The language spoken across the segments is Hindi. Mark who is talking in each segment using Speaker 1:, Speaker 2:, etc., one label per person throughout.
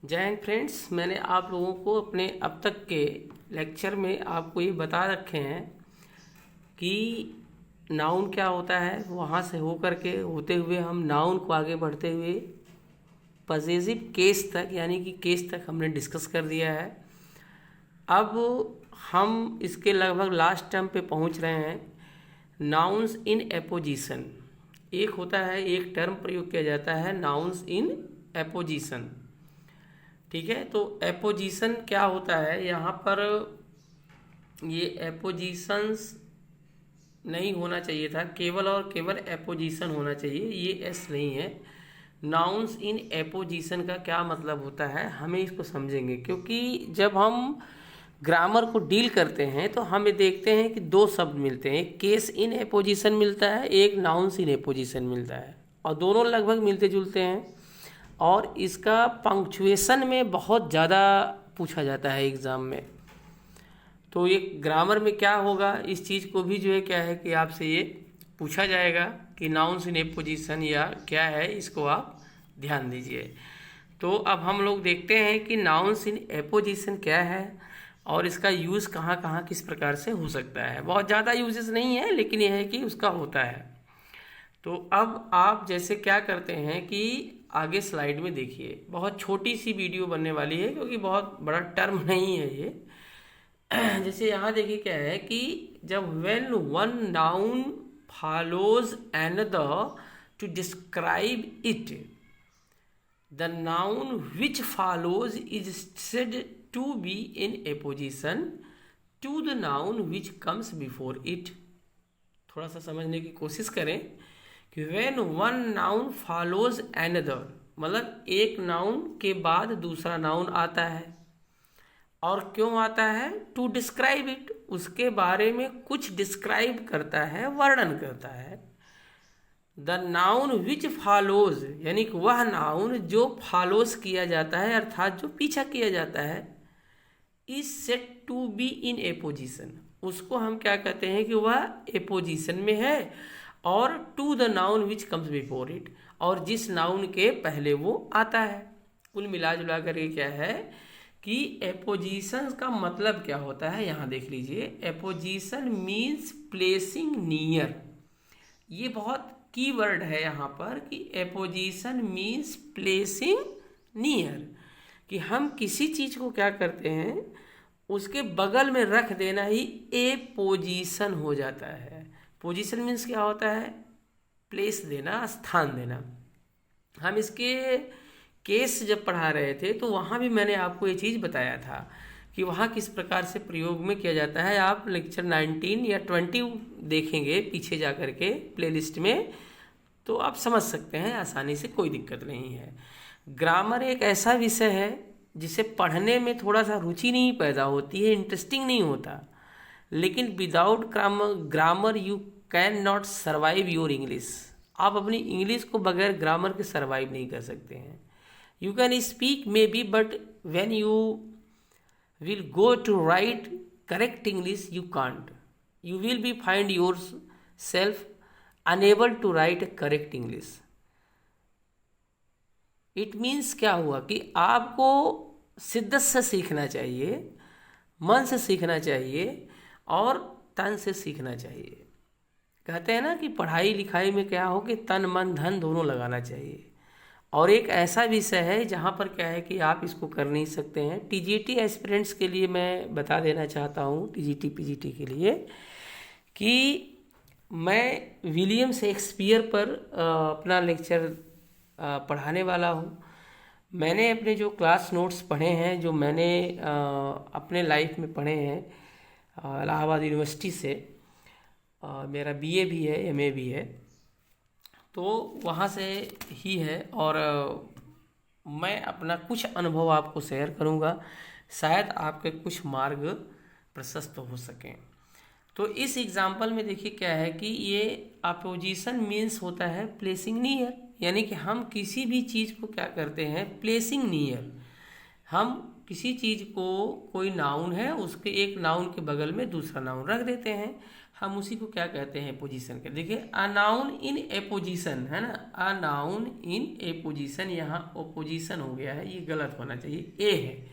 Speaker 1: जय हिंद फ्रेंड्स। मैंने आप लोगों को अपने अब तक के लेक्चर में आपको ये बता रखे हैं कि नाउन क्या होता है। वहाँ से होकर के होते हुए हम नाउन को आगे बढ़ते हुए पजेसिव केस तक यानी कि केस तक हमने डिस्कस कर दिया है। अब हम इसके लगभग लास्ट टर्म पे पहुँच रहे हैं, नाउन्स इन एपोजिशन। एक होता है, एक टर्म प्रयोग किया जाता है नाउन्स इन एपोजिशन। ठीक है, तो एपोजिशन क्या होता है यहाँ पर, ये एपोजिशंस नहीं होना चाहिए था, केवल और केवल एपोजिशन होना चाहिए, ये एस नहीं है। नाउन्स इन एपोजिशन का क्या मतलब होता है हमें इसको समझेंगे, क्योंकि जब हम ग्रामर को डील करते हैं तो हमें देखते हैं कि दो शब्द मिलते हैं, एक केस इन एपोजिशन मिलता है, एक नाउन्स इन एपोजिशन मिलता है, और दोनों लगभग मिलते जुलते हैं। और इसका पंक्चुएशन में बहुत ज़्यादा पूछा जाता है एग्ज़ाम में। तो ये ग्रामर में क्या होगा, इस चीज़ को भी जो है क्या है कि आपसे ये पूछा जाएगा कि नाउन्स इन एपोजिशन या क्या है, इसको आप ध्यान दीजिए। तो अब हम लोग देखते हैं कि नाउन्स इन एपोजिशन क्या है और इसका यूज़ कहाँ कहाँ किस प्रकार से हो सकता है। बहुत ज़्यादा यूजेस नहीं है, लेकिन यह है कि उसका होता है। तो अब आप जैसे क्या करते हैं कि आगे स्लाइड में देखिए, बहुत छोटी सी वीडियो बनने वाली है क्योंकि बहुत बड़ा टर्म नहीं है ये। जैसे यहाँ देखिए क्या है कि जब when one noun follows another to describe it, the noun which follows is said to be in apposition to the noun which comes before it. थोड़ा सा समझने की कोशिश करें कि when one noun follows another, मतलब एक नाउन के बाद दूसरा नाउन आता है। और क्यों आता है? टू डिस्क्राइब इट, उसके बारे में कुछ डिस्क्राइब करता है, वर्णन करता है। द नाउन विच फॉलोज, यानी कि वह नाउन जो फॉलोज किया जाता है, अर्थात जो पीछा किया जाता है, is set to be in apposition, उसको हम क्या कहते हैं कि वह एपोजिशन में है। और to the noun which comes before it, और जिस नाउन के पहले वो आता है। कुल मिला जुला करके क्या है कि एपोजिशन का मतलब क्या होता है, यहाँ देख लीजिए। एपोजिशन मीन्स प्लेसिंग नियर, ये बहुत की वर्ड है यहाँ पर कि एपोजिशन मीन्स प्लेसिंग नियर, कि हम किसी चीज़ को क्या करते हैं, उसके बगल में रख देना ही एपोजिशन हो जाता है। पोजीशन मीन्स क्या होता है? प्लेस देना, स्थान देना। हम इसके केस जब पढ़ा रहे थे तो वहाँ भी मैंने आपको ये चीज़ बताया था कि वहाँ किस प्रकार से प्रयोग में किया जाता है। आप लेक्चर 19 या 20 देखेंगे पीछे जा कर के प्लेलिस्ट में, तो आप समझ सकते हैं आसानी से, कोई दिक्कत नहीं है। ग्रामर एक ऐसा विषय है जिसे पढ़ने में थोड़ा सा रुचि नहीं पैदा होती है, इंटरेस्टिंग नहीं होता, लेकिन without grammar you can not survive your English. आप अपनी इंग्लिश को बगैर ग्रामर के सर्वाइव नहीं कर सकते हैं। You can speak maybe, but when you will go to write correct English you can't, you will be find yourself unable to write correct English. It means क्या हुआ कि आपको शिद्दत से सीखना चाहिए, मन से सीखना चाहिए और तन से सीखना चाहिए। कहते हैं ना कि पढ़ाई लिखाई में क्या हो कि तन मन धन दोनों लगाना चाहिए। और एक ऐसा विषय है जहाँ पर क्या है कि आप इसको कर नहीं सकते हैं। टीजीटी एस्पिरेंट्स के लिए मैं बता देना चाहता हूँ, टीजीटी पीजीटी के लिए, कि मैं विलियम शेक्सपियर पर अपना लेक्चर पढ़ाने वाला हूँ। मैंने अपने जो क्लास नोट्स पढ़े हैं, जो मैंने अपने लाइफ में पढ़े हैं इलाहाबाद यूनिवर्सिटी से, मेरा बीए भी है, एमए भी है, तो वहाँ से ही है। और मैं अपना कुछ अनुभव आपको शेयर करूँगा, शायद आपके कुछ मार्ग प्रशस्त हो सकें। तो इस एग्जाम्पल में देखिए क्या है कि ये अपोजिशन मीन्स होता है प्लेसिंग नियर, यानी कि हम किसी भी चीज़ को क्या करते हैं, प्लेसिंग नियर। हम किसी चीज़ को, कोई नाउन है, उसके एक नाउन के बगल में दूसरा नाउन रख देते हैं। हम उसी को क्या कहते हैं, पोजीशन के। देखिए अ नाउन इन ए पोजीशन है ना, अ नाउन इन ए पोजीशन, यहाँ ओपोजिशन हो गया है, ये गलत होना चाहिए, ए है,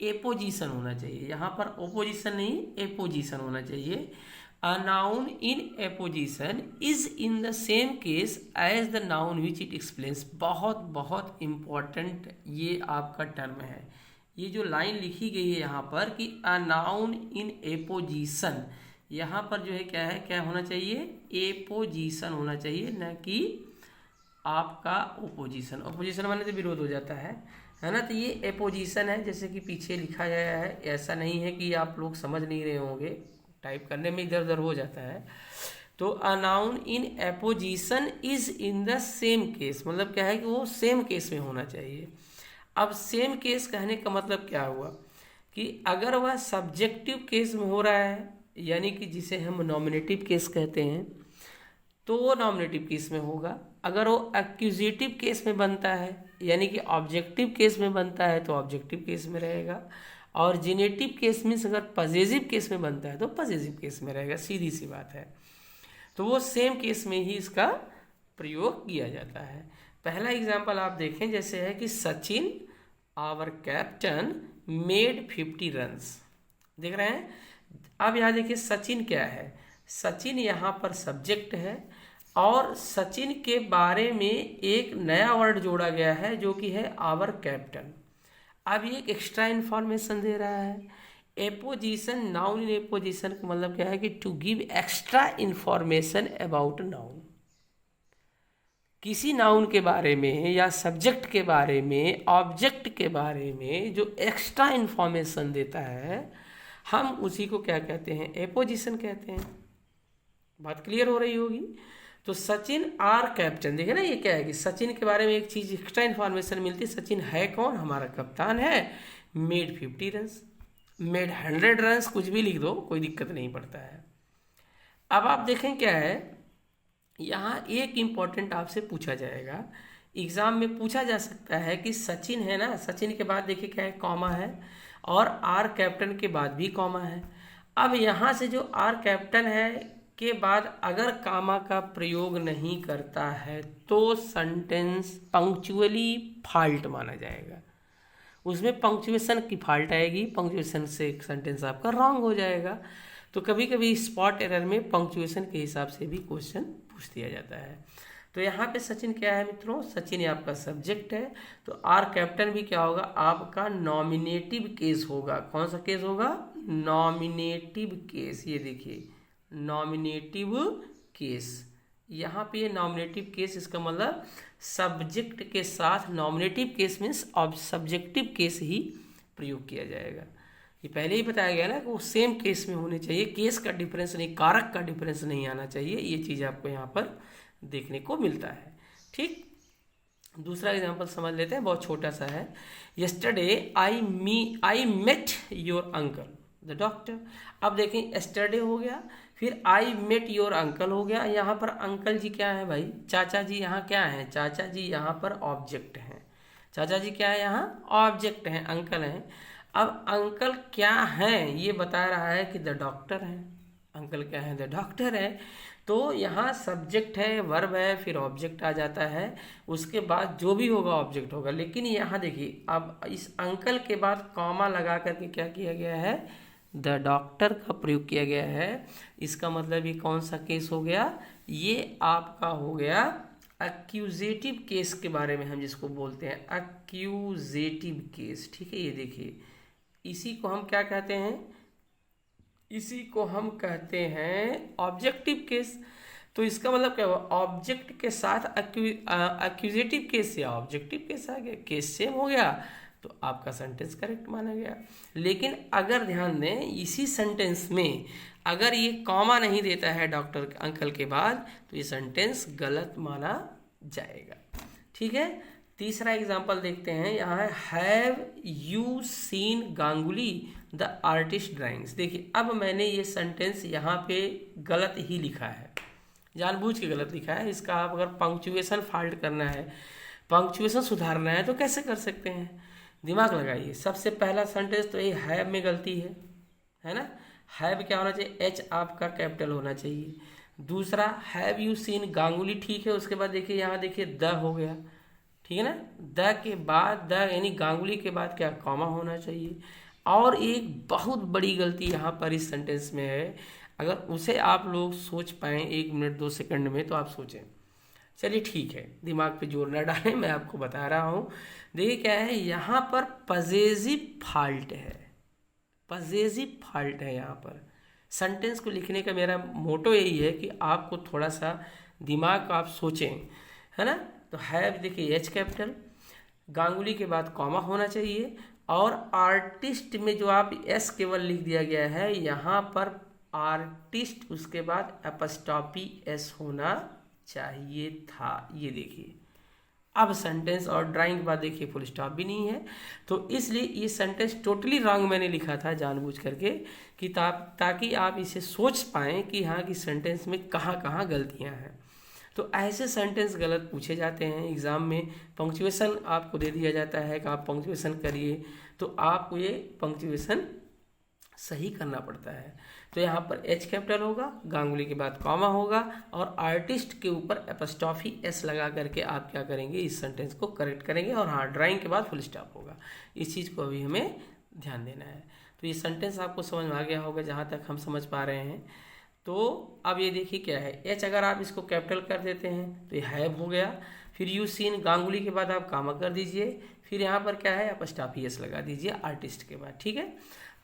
Speaker 1: एपोजिशन होना चाहिए, यहाँ पर ओपोजिशन नहीं एपोजिशन होना चाहिए। A noun in apposition is in the same case as the noun which it explains. बहुत बहुत इम्पॉर्टेंट ये आपका टर्म है, ये जो लाइन लिखी गई है यहाँ पर कि अ नाउन इन एपोजिशन, यहाँ पर जो है क्या है, क्या होना चाहिए, एपोजिशन होना चाहिए, न कि आपका ओपोजिशन। ओपोजिशन माने तो विरोध हो जाता है ना। तो ये एपोजिशन है, जैसे कि पीछे लिखा गया है। ऐसा नहीं है कि आप लोग समझ नहीं रहे होंगे, टाइप करने में इधर उधर हो जाता है। तो अ noun in apposition is in the same case, मतलब क्या है कि वो सेम केस में होना चाहिए। अब सेम केस कहने का मतलब क्या हुआ कि अगर वह सब्जेक्टिव केस में हो रहा है, यानी कि जिसे हम नॉमिनेटिव केस कहते हैं, तो वो नॉमिनेटिव केस में होगा। अगर वो एक्यूजेटिव केस में बनता है, यानी कि ऑब्जेक्टिव केस में बनता है, तो ऑब्जेक्टिव केस में रहेगा। और जिनेटिव केस मीन्स अगर पजेसिव केस में बनता है तो पजेसिव केस में रहेगा, सीधी सी बात है। तो वो सेम केस में ही इसका प्रयोग किया जाता है। पहला एग्जाम्पल आप देखें, जैसे है कि Sachin our captain made 50 runs, देख रहे हैं। अब यहाँ देखिए सचिन क्या है, सचिन यहाँ पर सब्जेक्ट है और सचिन के बारे में एक नया वर्ड जोड़ा गया है जो कि है आवर कैप्टन। अब ये एक एक्स्ट्रा इन्फॉर्मेशन दे रहा है। एपोजिशन, नाउन इन एपोजिशन का मतलब क्या है कि to give extra information about noun. किसी नाउन के बारे में या सब्जेक्ट के बारे में, ऑब्जेक्ट के बारे में जो एक्स्ट्रा इन्फॉर्मेशन देता है, हम उसी को क्या कहते हैं, एपोजिशन कहते हैं। बात क्लियर हो रही होगी। तो सचिन आर कैप्टन, देखिए ना, ये क्या है कि सचिन के बारे में एक चीज एक्स्ट्रा इन्फॉर्मेशन मिलती है। सचिन है कौन, हमारा कप्तान है। मेड 50 रन्स, मेड 100 रन्स, कुछ भी लिख दो, कोई दिक्कत नहीं पड़ता है। अब आप देखें क्या है, यहाँ एक इम्पॉर्टेंट आपसे पूछा जाएगा, एग्जाम में पूछा जा सकता है कि सचिन है ना, सचिन के बाद देखिए क्या है, कॉमा है, और आर कैप्टन के बाद भी कॉमा है। अब यहाँ से जो आर कैप्टन है के बाद अगर कामा का प्रयोग नहीं करता है तो सेंटेंस पंक्चुअली फॉल्ट माना जाएगा, उसमें पंक्चुएशन की फॉल्ट आएगी, पंक्चुएशन से सेंटेंस आपका रॉन्ग हो जाएगा। तो कभी कभी स्पॉट एरर में पंक्चुएशन के हिसाब से भी क्वेश्चन पूछ दिया जाता है। तो यहाँ पे सचिन क्या है मित्रों, सचिन आपका सब्जेक्ट है। तो आर कैप्टन भी क्या होगा, आपका नॉमिनेटिव केस होगा। कौन सा केस होगा, नॉमिनेटिव केस। ये देखिए नॉमिनेटिव केस, यहाँ पे ये नॉमिनेटिव केस, इसका मतलब सब्जेक्ट के साथ नॉमिनेटिव केस मीन्स अब सब्जेक्टिव केस ही प्रयोग किया जाएगा। ये पहले ही बताया गया ना कि वो सेम केस में होने चाहिए, केस का डिफरेंस नहीं, कारक का डिफरेंस नहीं आना चाहिए। ये चीज़ आपको यहाँ पर देखने को मिलता है। ठीक, दूसरा एग्जांपल समझ लेते हैं, बहुत छोटा सा है। Yesterday I met your uncle the doctor. अब देखें, यस्टरडे हो गया, फिर आई मेट योर अंकल हो गया। यहाँ पर अंकल जी क्या है भाई, चाचा जी यहाँ क्या है, चाचा जी यहाँ पर ऑब्जेक्ट हैं। चाचा जी क्या है, यहाँ ऑब्जेक्ट हैं, अंकल हैं। अब अंकल क्या हैं ये बता रहा है कि द डॉक्टर हैं। अंकल क्या है, द डॉक्टर है। तो यहाँ सब्जेक्ट है, वर्ब है, फिर ऑब्जेक्ट आ जाता है, उसके बाद जो भी होगा ऑब्जेक्ट होगा। लेकिन यहाँ देखिए, अब इस अंकल के बाद कॉमा लगा करके क्या किया गया है, द डॉक्टर का प्रयोग किया गया है। इसका मतलब ये कौन सा केस हो गया, ये आपका हो गया एक्यूजेटिव केस के बारे में हम जिसको बोलते हैं एक्यूजेटिव केस। ठीक है, ये देखिए, इसी को हम क्या कहते हैं, इसी को हम कहते हैं ऑब्जेक्टिव केस। तो इसका मतलब क्या हुआ, ऑब्जेक्ट के साथ एक्यूजेटिव केस या ऑब्जेक्टिव केस आ गया, केस सेम हो गया, तो आपका सेंटेंस करेक्ट माना गया। लेकिन अगर ध्यान दें, इसी सेंटेंस में अगर ये कॉमा नहीं देता है डॉक्टर अंकल के बाद, तो ये सेंटेंस गलत माना जाएगा। ठीक है, तीसरा एग्जांपल देखते हैं। यहाँ है have you seen Ganguly the artist drawings. देखिए, अब मैंने ये सेंटेंस यहाँ पे गलत ही लिखा है, जानबूझ के गलत लिखा है। इसका आप अगर पंक्चुएशन फॉल्ट करना है, पंक्चुएशन सुधारना है, तो कैसे कर सकते हैं, दिमाग लगाइए। सबसे पहला सेंटेंस तो ये हैव में गलती है ना, हैव क्या होना चाहिए, एच आपका कैपिटल होना चाहिए। दूसरा हैव यू सीन गांगुली, ठीक है। उसके बाद देखिए यहाँ देखिए द हो गया, ठीक है ना। द के बाद द यानी गांगुली के बाद क्या, कॉमा होना चाहिए। और एक बहुत बड़ी गलती यहाँ पर इस सेंटेंस में है, अगर उसे आप लोग सोच पाएँ 1 मिनट 2 सेकंड में तो आप सोचें। चलिए ठीक है, दिमाग पे जोर न डालें, मैं आपको बता रहा हूँ। देखिए क्या है, यहाँ पर पजेसिव फॉल्ट है, पजेसिव फॉल्ट है यहाँ पर। सेंटेंस को लिखने का मेरा मोटो यही है कि आपको थोड़ा सा दिमाग को आप सोचें, है ना। तो हैव देखिए एच कैपिटल, गांगुली के बाद कॉमा होना चाहिए, और आर्टिस्ट में जो आप एस केवल लिख दिया गया है, यहाँ पर आर्टिस्ट उसके बाद एपस्टॉपी एस होना चाहिए था। ये देखिए, अब सेंटेंस और ड्राइंग के बाद देखिए फुल स्टॉप भी नहीं है, तो इसलिए ये सेंटेंस टोटली रॉन्ग मैंने लिखा था जानबूझ करके, कि ताकि आप इसे सोच पाएँ कि हाँ कि सेंटेंस में कहाँ कहाँ गलतियाँ हैं। तो ऐसे सेंटेंस गलत पूछे जाते हैं एग्ज़ाम में। पंक्चुएशन आपको दे दिया जाता है कि आप पंक्चुएशन करिए, तो आपको ये पंक्चुएशन सही करना पड़ता है। तो यहाँ पर एच कैपिटल होगा, गांगुली के बाद कॉमा होगा, और आर्टिस्ट के ऊपर एपस्टॉफी एस लगा करके आप क्या करेंगे, इस सेंटेंस को करेक्ट करेंगे। और हाँ, ड्राइंग के बाद फुल स्टॉप होगा। इस चीज़ को अभी हमें ध्यान देना है। तो ये सेंटेंस आपको समझ में आ गया होगा जहाँ तक हम समझ पा रहे हैं। तो अब ये देखिए क्या है, एच अगर आप इसको कैपिटल कर देते हैं तो ये हैव हो गया। फिर यू सीन गांगुली के बाद आप कामा कर दीजिए, फिर यहाँ पर क्या है, एपस्टॉफी एस लगा दीजिए आर्टिस्ट के बाद, ठीक है।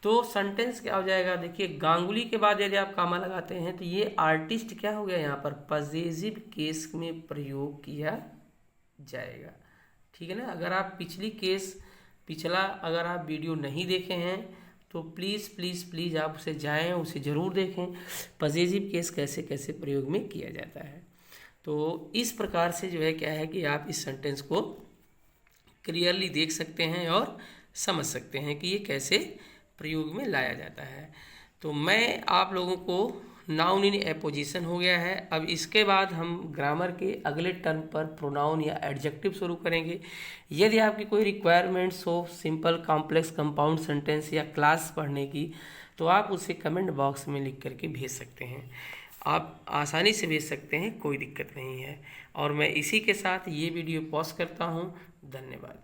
Speaker 1: तो सेंटेंस क्या हो जाएगा, देखिए गांगुली के बाद यदि आप कामा लगाते हैं तो ये आर्टिस्ट क्या हो गया, यहाँ पर पजेसिव केस में प्रयोग किया जाएगा, ठीक है ना। अगर आप पिछला अगर आप वीडियो नहीं देखे हैं तो प्लीज़ प्लीज़ प्लीज़ आप उसे जाएं, उसे ज़रूर देखें, पजेसिव केस कैसे कैसे प्रयोग में किया जाता है। तो इस प्रकार से जो है क्या है कि आप इस सेंटेंस को क्लियरली देख सकते हैं और समझ सकते हैं कि ये कैसे प्रयोग में लाया जाता है। तो मैं आप लोगों को नाउन इन एपोजिशन हो गया है। अब इसके बाद हम ग्रामर के अगले टर्म पर प्रोनाउन या एडजेक्टिव शुरू करेंगे। यदि आपकी कोई रिक्वायरमेंट्स हो सिंपल, कॉम्प्लेक्स, कंपाउंड सेंटेंस या क्लास पढ़ने की, तो आप उसे कमेंट बॉक्स में लिख करके भेज सकते हैं। आप आसानी से भेज सकते हैं, कोई दिक्कत नहीं है। और मैं इसी के साथ ये वीडियो पॉज करता हूँ। धन्यवाद।